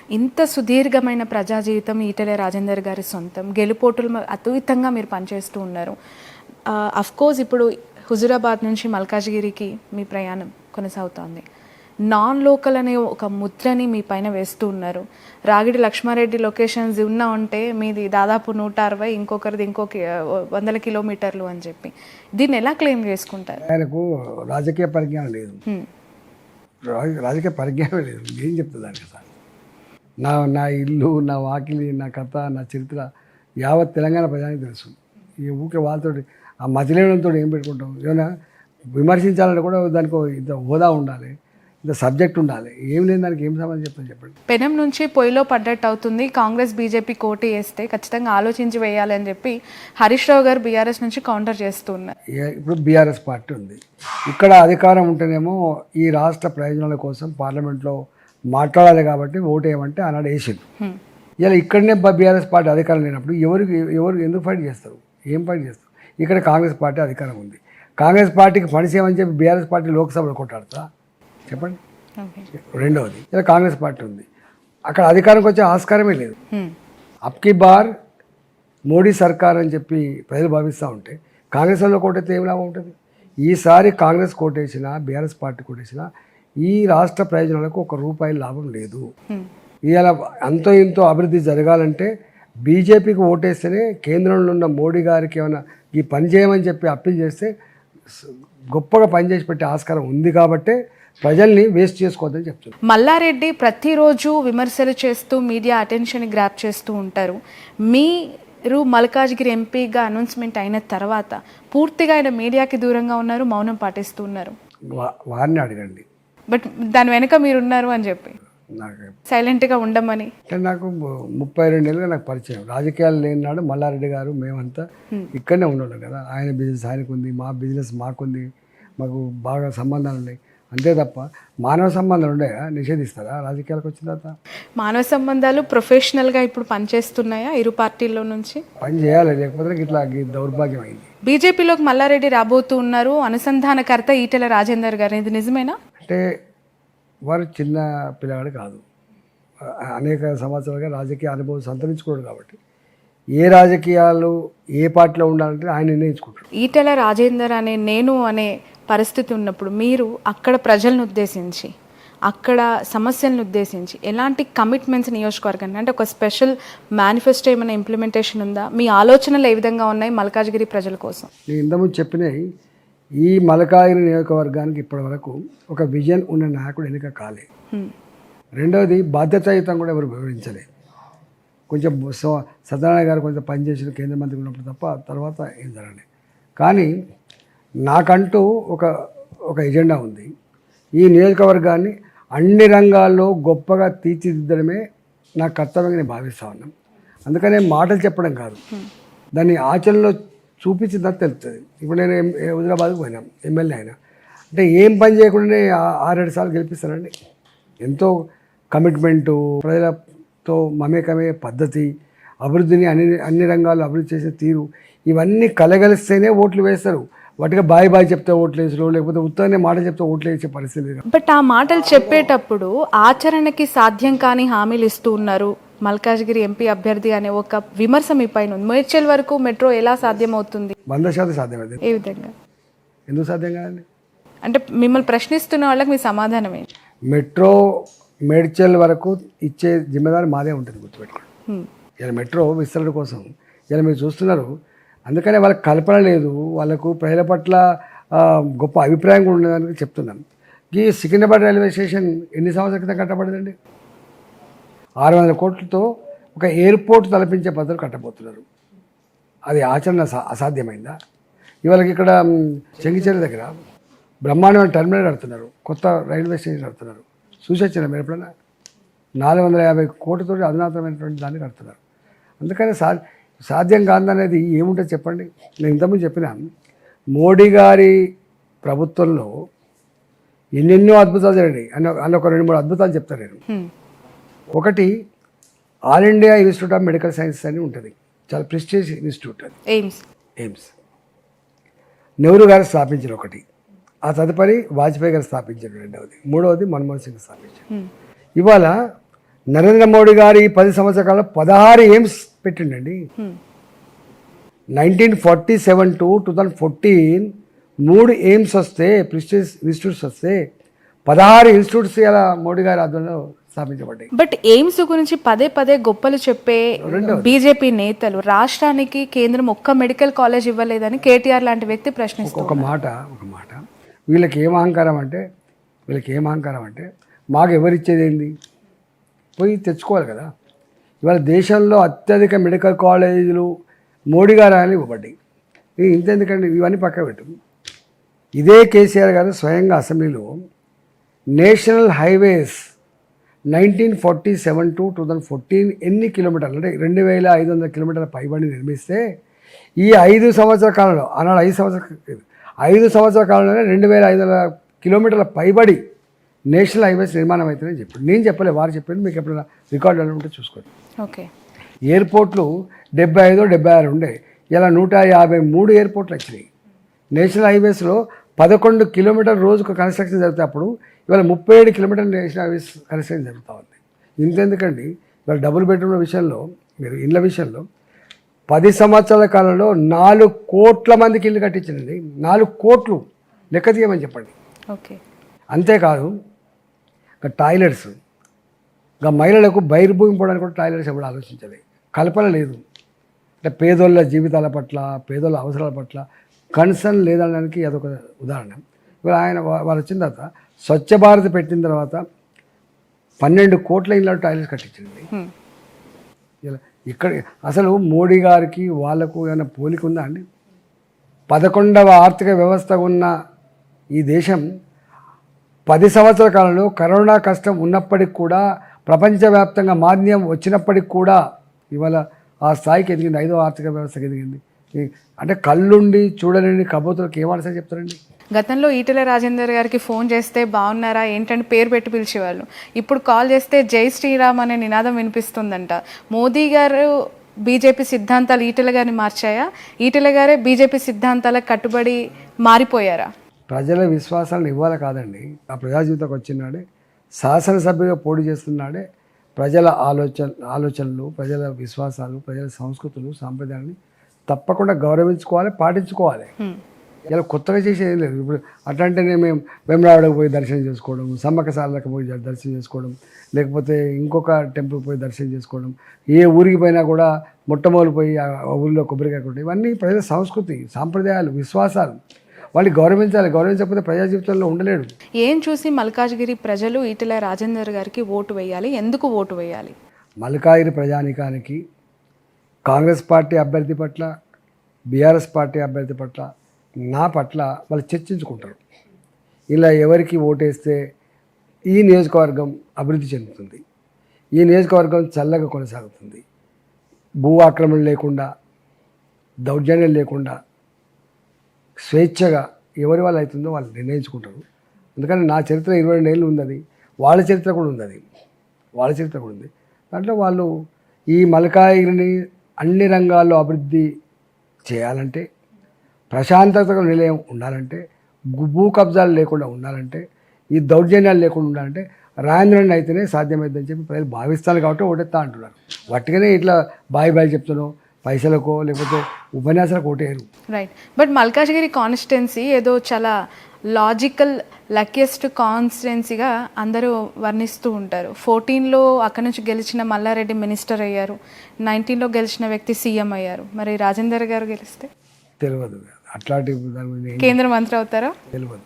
ఇంత సుదీర్ఘమైన ప్రజా జీవితం ఈటెల రాజేందర్ గారి సొంతం, గెలుపోటులు అతీతంగా మీరు పనిచేస్తూ ఉన్నారు. కోర్స్ ఇప్పుడు హుజురాబాద్ నుంచి మల్కాజ్గిరికి మీ ప్రయాణం కొనసాగుతోంది. నాన్ లోకల్ అనే ఒక ముద్రని మీ పైన వేస్తూ ఉన్నారు. రాగిడి లక్ష్మారెడ్డి లొకేషన్స్ ఉన్నా ఉంటే మీది దాదాపు 160, ఇంకొకరిది 100 కిలోమీటర్లు అని చెప్పి దీన్ని ఎలా క్లెయిమ్ చేసుకుంటారు? ఆయనకు రాజకీయ పరిజ్ఞానం లేదు, రాజకీయ పరిజ్ఞానం లేదు. ఏం చెప్తుంది దానికి సార్? నా ఇల్లు, నా వాకిలి, నా కథ, నా చరిత్ర యావత్ తెలంగాణ ప్రజానికి తెలుసు. ఈ ఊకే వాళ్ళతో ఆ మతిలేనంతో ఏం పెట్టుకుంటాం? ఏమైనా విమర్శించాలంటే కూడా దానికి ఇంత హోదా ఉండాలి, ఇంత సబ్జెక్ట్ ఉండాలి. ఏం లేని దానికి ఏం సంబంధం చెప్తాను చెప్పండి. పెనం నుంచి పొయ్యిలో పడ్డట్టు అవుతుంది. కాంగ్రెస్ బీజేపీ కోటి వేస్తే ఖచ్చితంగా ఆలోచించి వేయాలి అని చెప్పి హరీష్ రావు గారు బీఆర్ఎస్ నుంచి కౌంటర్ చేస్తున్నారు. ఇప్పుడు బీఆర్ఎస్ పార్టీ ఉంది, ఇక్కడ అధికారం ఉంటేనేమో ఈ రాష్ట్ర ప్రయోజనాల కోసం పార్లమెంట్లో మాట్లాడాలి కాబట్టి ఓటు వేయమంటే ఆనాడు వేసింది. ఇలా ఇక్కడనే బీఆర్ఎస్ పార్టీ అధికారం లేనప్పుడు ఎవరు ఎందుకు ఫైట్ చేస్తారు? ఏం ఫైట్ చేస్తారు? ఇక్కడ కాంగ్రెస్ పార్టీ అధికారం ఉంది. కాంగ్రెస్ పార్టీకి ఫండ్స్ ఏమని చెప్పి బీఆర్ఎస్ పార్టీ లోక్సభలో కొట్టాడుతా చెప్పండి. రెండవది, ఇలా కాంగ్రెస్ పార్టీ ఉంది, అక్కడ అధికారంకి వచ్చే ఆస్కారమే లేదు. అబ్కి బార్ మోడీ సర్కార్ అని చెప్పి ప్రజలు భావిస్తూ ఉంటే కాంగ్రెస్ వాళ్ళు కోటైతే ఏం లాభం ఉంటుంది? ఈసారి కాంగ్రెస్ కోటేసినా బీఆర్ఎస్ పార్టీ కోటేసినా ఈ రాష్ట్ర ప్రయోజనాలకు ₹1 లాభం లేదు. ఇవాళ అంతో ఇంతో అభివృద్ధి జరగాలంటే బీజేపీకి ఓటేస్తేనే కేంద్రంలో ఉన్న మోడీ గారికి ఏమైనా ఈ పని చేయమని చెప్పి అప్పీల్ చేస్తే గొప్పగా పనిచేసి పెట్టే ఆస్కారం ఉంది. కాబట్టే ప్రజల్ని వేస్ట్ చేసుకోవద్దని చెప్తున్నారు. మల్లారెడ్డి ప్రతిరోజు విమర్శలు చేస్తూ మీడియా అటెన్షన్ గ్రాప్ చేస్తూ ఉంటారు. మీరు మల్కాజ్గిరి ఎంపీగా అనౌన్స్మెంట్ అయిన తర్వాత పూర్తిగా ఆయన మీడియాకి దూరంగా ఉన్నారు, మౌనం పాటిస్తూ ఉన్నారు. వారిని అడగండి. బట్ దాని వెనుక మీరున్నారు అని చెప్పి నాకు సైలెంట్గా ఉండమని. అంటే నాకు 32 ఏళ్ళుగా నాకు పరిచయం. రాజకీయాలు లేనినాడు మల్లారెడ్డి గారు మేమంతా ఇక్కడనే ఉండడం కదా. ఆయన బిజినెస్ ఆయనకు ఉంది, మా బిజినెస్ మాకుంది, మాకు బాగా సంబంధాలు ఉన్నాయి. అంతే తప్ప మానవ సంబంధాలు ఉన్నాయా? నిషేధిస్తారా రాజకీయాలకు వచ్చిన తర్వాత? మానవ సంబంధాలు ప్రొఫెషనల్గా ఇప్పుడు పనిచేస్తున్నాయా ఇరు పార్టీల్లో నుంచి? పని చేయాలి, లేకపోతే ఇట్లా దౌర్భాగ్యం అయింది. బీజేపీలోకి మల్లారెడ్డి రాబోతూ ఉన్నారు, అనుసంధానకర్త ఈటెల రాజేందర్ గారు, ఇది నిజమేనా? అంటే వారు చిన్న పిల్లగాడు కాదు, అనేక సంవత్సరాలుగా రాజకీయ అనుభవం సంతరించుకోడు. కాబట్టి ఏ రాజకీయాలు ఏ పార్టీలో ఉండాలంటే ఆయన నిర్ణయించుకుంటాడు. ఈటెల రాజేందర్ అనే పరిస్థితి ఉన్నప్పుడు మీరు అక్కడ ప్రజలను ఉద్దేశించి, అక్కడ సమస్యలను ఉద్దేశించి ఎలాంటి కమిట్మెంట్స్ నియోజకవర్గానికి, అంటే ఒక స్పెషల్ మేనిఫెస్టో ఏమైనా ఇంప్లిమెంటేషన్ ఉందా? మీ ఆలోచనలు ఏ విధంగా ఉన్నాయి మల్కాజ్గిరి ప్రజల కోసం? నేను ఇంతకుముందు చెప్పినాయి, ఈ మల్కాజ్గిరి నియోజకవర్గానికి ఇప్పటివరకు ఒక విజన్ ఉన్న నాయకుడు ఎన్నిక కాలే. రెండవది, బాధ్యతాయుతం కూడా ఎవరు వివరించలేదు. కొంచెం సత్యనారాయణ గారు కొంచెం పనిచేసిన కేంద్ర మంత్రి ఉన్నప్పుడు తప్ప తర్వాత ఏం జరగలేదు. కానీ నాకంటూ ఒక ఎజెండా ఉంది. ఈ నియోజకవర్గాన్ని అన్ని రంగాల్లో గొప్పగా తీర్చిదిద్దడమే నా కర్తవ్యంగా నేను భావిస్తూ ఉన్నాను. అందుకనే మాటలు చెప్పడం కాదు, దాన్ని ఆచరణలో చూపించిందని తెలుస్తుంది. ఇప్పుడు నేను హుజురాబాద్కి పోయినాం, ఎమ్మెల్యే అయినా అంటే ఏం పని చేయకుండానే 6-7 సార్లు గెలిపిస్తానండి. ఎంతో కమిట్మెంటు, ప్రజలతో మమేకమే పద్ధతి, అభివృద్ధిని అన్ని రంగాల్లో అభివృద్ధి చేసే తీరు, ఇవన్నీ కలగలిస్తేనే ఓట్లు వేస్తారు. వాటిగా బాయ్ చెప్తే ఓట్లు వేసరు, లేకపోతే ఉత్తరనే మాట చెప్తే ఓట్లు వేసే పరిస్థితి లేదు. బట్ ఆ మాటలు చెప్పేటప్పుడు ఆచరణకి సాధ్యం కాని హామీలు ఇస్తూ ఉన్నారు. మల్కాజ్గిరి ఎంపీ అభ్యర్థి అనే ఒక విమర్శ మీ పైన ఉంది. మేడ్చల్ వరకు మెట్రో ఎలా సాధ్యం అవుతుంది? 100% సాధ్యమైంది. ఏ విధంగా? ఎందుకు సాధ్యం కాదండి? అంటే మిమ్మల్ని ప్రశ్నిస్తున్న వాళ్ళకి మీ సమాధానం ఏంటి? మెట్రో మేడ్చల్ వరకు ఇచ్చే జిమ్మేదారి మాదే ఉంటుంది, గుర్తుపెట్టుకోండి. ఇలా మెట్రో విస్తరణ కోసం ఇలా మీరు చూస్తున్నారు. అందుకనే వాళ్ళకి కల్పన లేదు, వాళ్ళకు ప్రజల పట్ల గొప్ప అభిప్రాయం కూడా ఉండడానికి చెప్తున్నాం. ఈ సికింద్రాబాద్ రైల్వే స్టేషన్ ఎన్ని సంవత్సరాల క్రితం కట్టబడిందండి? 600 కోట్లతో ఒక ఎయిర్పోర్ట్ తలపించే పద్ధతులు కట్టబోతున్నారు. అది ఆచరణ అసాధ్యమైందా? ఇవాళకి ఇక్కడ చెంగిచెర్ల దగ్గర బ్రహ్మాండమైన టెర్మినల్ కడుతున్నారు, కొత్త రైల్వే స్టేషన్ కడుతున్నారు. చూసొచ్చిన మీరు ఎప్పుడైనా? 450 కోట్లతో అధునాతనమైనటువంటి దాన్ని కడుతున్నారు. అందుకని సాధ్యం కాదనేది ఏముంటుంది చెప్పండి? నేను ఇంతకుముందు చెప్పిన మోడీ గారి ప్రభుత్వంలో ఎన్నెన్నో అద్భుతాలు జరిగాయి అని ఒక 2-3 అద్భుతాలు చెప్తాను నేను. ఒకటి, all India institute of medical sciences అని ఉంటుంది, చాలా ప్రెస్టీజియస్ ఇన్స్టిట్యూట్. అది ఎయిమ్స్ నెహ్రూ గారు స్థాపించిన ఒకటి, ఆ తదుపరి వాజ్పేయి గారు స్థాపించారు రెండవది, మూడవది మన్మోహన్ సింగ్ స్థాపించారు. ఇవాళ నరేంద్ర మోడీ గారు ఈ 10 సంవత్సరాల కాలంలో 16 ఎయిమ్స్ పెట్టిండండి. 1947 టు 2014 3 ఎయిమ్స్ వస్తే, ప్రెస్టీజ్ ఇన్స్టిట్యూట్స్ వస్తే 16 ఇన్స్టిట్యూట్స్ ఇలా మోడీ గారి ఆధ్వర్యంలో స్థాపించబడ్డాయి. బట్ ఎయిమ్స్ గురించి పదే పదే గొప్పలు చెప్పే బీజేపీ నేతలు రాష్ట్రానికి కేంద్రం ఒక్క మెడికల్ కాలేజ్ ఇవ్వలేదని కేటీఆర్ లాంటి వ్యక్తి ప్రశ్నిస్తారు. ఒక మాట వీళ్ళకి ఏం అహంకారం అంటే మాకు ఎవరిచ్చేది ఏంది, పోయి తెచ్చుకోవాలి కదా. ఇవాళ దేశంలో అత్యధిక మెడికల్ కాలేజీలు మోడీ గారు అని ఇవ్వబడ్డాయి. ఇంతెందుకండి, ఇవన్నీ పక్క పెట్టు. ఇదే కేసీఆర్ గారు స్వయంగా అసెంబ్లీలో నేషనల్ హైవేస్ 1947 టు 2014 ఎన్ని కిలోమీటర్లు అంటే 2500 కిలోమీటర్ల పైబడి నిర్మిస్తే ఈ 5 సంవత్సరాల కాలంలో, ఆనాడు 5 సంవత్సరాల కాలంలోనే 2500 కిలోమీటర్ల పైబడి నేషనల్ హైవేస్ నిర్మాణం అవుతుందని చెప్పాడు. నేను చెప్పలేదు, వారు చెప్పాను. మీకు ఎప్పుడైనా రికార్డు ఉంటే చూసుకోండి. ఓకే. ఎయిర్పోర్ట్లు 75-76 ఉండే, ఇలా 153 ఎయిర్పోర్ట్లు వచ్చినాయి. నేషనల్ హైవేస్లో 11 కిలోమీటర్ రోజుకు కన్స్ట్రక్షన్ జరుగుతాయి. అప్పుడు ఇవాళ 37 కిలోమీటర్ల నేషనల్ హైవేస్ కన్స్ట్రక్షన్ జరుగుతూ ఉంది. ఇంతెందుకండి, ఇవాళ డబుల్ బెడ్రూమ్ల విషయంలో, మీరు ఇళ్ళ విషయంలో 10 సంవత్సరాల కాలంలో 4 కోట్ల మందికి ఇల్లు కట్టించిందండి. 4 కోట్లు లెక్క తీయమని చెప్పండి. ఓకే. అంతేకాదు ఇంకా టాయిలెట్స్, ఇంకా మహిళలకు బహిర్భూమి పోవడానికి కూడా టాయిలెట్స్ ఎప్పుడు ఆలోచించాలి. కల్పన లేదు. అంటే పేదోళ్ళ జీవితాల పట్ల, పేదోళ్ళ అవసరాల పట్ల కన్సర్న్ లేదనడానికి అదొక ఉదాహరణ. ఇప్పుడు వారు వచ్చిన తర్వాత స్వచ్ఛ భారత్ పెట్టిన తర్వాత 12 కోట్ల ఇళ్ళ టాయిలెట్స్ కట్టించింది. ఇలా ఇక్కడ అసలు మోడీ గారికి వాళ్ళకు ఏమైనా పోలిక ఉందా అండి? 11వ ఆర్థిక వ్యవస్థ ఉన్న ఈ దేశం 10 సంవత్సరాల కాలంలో కరోనా కష్టం ఉన్నప్పటికి కూడా, ప్రపంచవ్యాప్తంగా మాంద్యం వచ్చినప్పటికి కూడా ఇవాళ ఆ స్థాయికి ఎదిగింది. 5వ ఆర్థిక వ్యవస్థకి ఎదిగింది. అంటే కళ్ళుండి చూడలేని కబోతులకు ఏం ఆన్సర్ చెప్తారండి? గతంలో ఈటెల రాజేందర్ గారికి ఫోన్ చేస్తే బాగున్నారా ఏంటంటే పేరు పెట్టి పిలిచేవాళ్ళు. ఇప్పుడు కాల్ చేస్తే జై శ్రీరామ్ అనే నినాదం వినిపిస్తుందంట. మోదీ గారు బీజేపీ సిద్ధాంతాలు ఈటెల గారిని మార్చాయా? ఈటెల గారే బీజేపీ సిద్ధాంతాలకు కట్టుబడి మారిపోయారా? ప్రజల విశ్వాసాలను ఇవ్వాలి కాదండి. ఆ ప్రజా జీవితంకి వచ్చినాడే, శాసనసభ్యుగా పోటీ చేస్తున్నాడే ప్రజల ఆలోచనలు, ప్రజల విశ్వాసాలు, ప్రజల సంస్కృతులు, సాంప్రదాయాన్ని తప్పకుండా గౌరవించుకోవాలి, పాటించుకోవాలి. ఇలా కొత్తగా చేసేది లేదు. ఇప్పుడు అట్లాంటినే మేము వేములవాడకు పోయి దర్శనం చేసుకోవడం, సమ్మక్క సార్లకు పోయి దర్శనం చేసుకోవడం, లేకపోతే ఇంకొక టెంపుల్కి పోయి దర్శనం చేసుకోవడం, ఏ ఊరికి పోయినా కూడా మొట్టమొదలు పోయి ఆ ఊరిలో కొబ్బరికాయ కొట్టడం, ఇవన్నీ ప్రజల సంస్కృతి, సాంప్రదాయాలు, విశ్వాసాలు. వాళ్ళు గౌరవించాలి. గౌరవించకపోతే ప్రజా జీవితంలో ఉండలేడు. ఏం చూసి మల్కాజ్గిరి ప్రజలు ఈటెల రాజేందర్ గారికి ఓటు వేయాలి? ఎందుకు ఓటు వేయాలి? మల్కాజ్గిరి ప్రజానికానికి కాంగ్రెస్ పార్టీ అభ్యర్థి పట్ల, బీఆర్ఎస్ పార్టీ అభ్యర్థి పట్ల, నా పట్ల వాళ్ళు చర్చించుకుంటారు. ఇలా ఎవరికి ఓటేస్తే ఈ నియోజకవర్గం అభివృద్ధి చెందుతుంది, ఈ నియోజకవర్గం చల్లగా కొనసాగుతుంది, భూ ఆక్రమణ లేకుండా, దౌర్జన్యం లేకుండా, స్వేచ్ఛగా ఎవరి వాళ్ళు అవుతుందో వాళ్ళు నిర్ణయించుకుంటారు. ఎందుకంటే నా చరిత్ర 22 ఏళ్ళు ఉంది, వాళ్ళ చరిత్ర కూడా ఉంది. దాంట్లో వాళ్ళు ఈ మల్కాజ్గిరిని అన్ని రంగాల్లో అభివృద్ధి చేయాలంటే, ప్రశాంతత నిలయం ఉండాలంటే, భూ కబ్జాలు లేకుండా ఉండాలంటే, ఈ దౌర్జన్యాలు లేకుండా ఉండాలంటే రాజేంద్రన్ అయితేనే సాధ్యమైందని చెప్పి ప్రజలు భావిస్తారు. కాబట్టి ఓటెత్తా అంటున్నారు. వాటికనే ఇట్లా బాయి చెప్తున్నావు, పైసలకో లేకపోతే ఉపన్యాసాలకు ఓటేయరు. రైట్. బట్ మల్కాజ్గిరి కాన్స్టిట్యున్సీ ఏదో చాలా లాజికల్ లక్కీయెస్ట్ కాన్స్టిట్యున్సీగా అందరూ వర్ణిస్తూ ఉంటారు. 14లో అక్కడి నుంచి గెలిచిన మల్లారెడ్డి మినిస్టర్ అయ్యారు, 19లో గెలిచిన వ్యక్తి సీఎం అయ్యారు. మరి రాజేందర్ గారు గెలిస్తే తెలియదు. అట్లాంటి కేంద్ర మంత్రి అవుతారా? తెలియదు.